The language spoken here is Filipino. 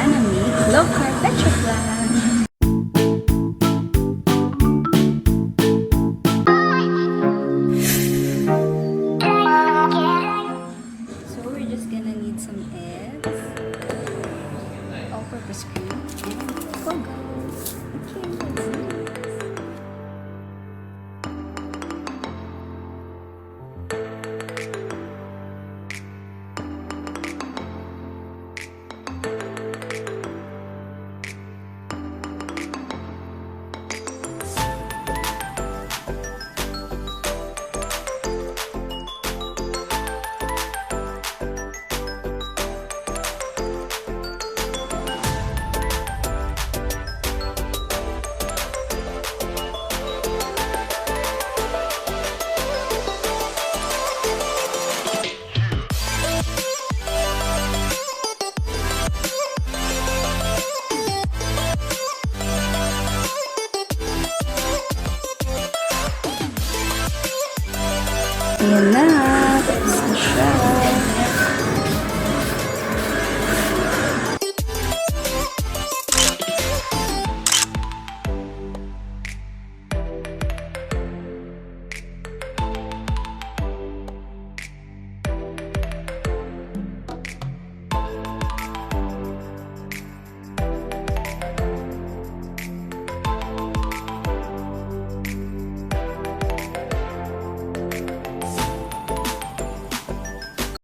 gonna make low-carb leche flan. So we're just gonna need some eggs, all-purpose cream, and cocoa. Okay, let's do this. Ayan na, tapos na siya.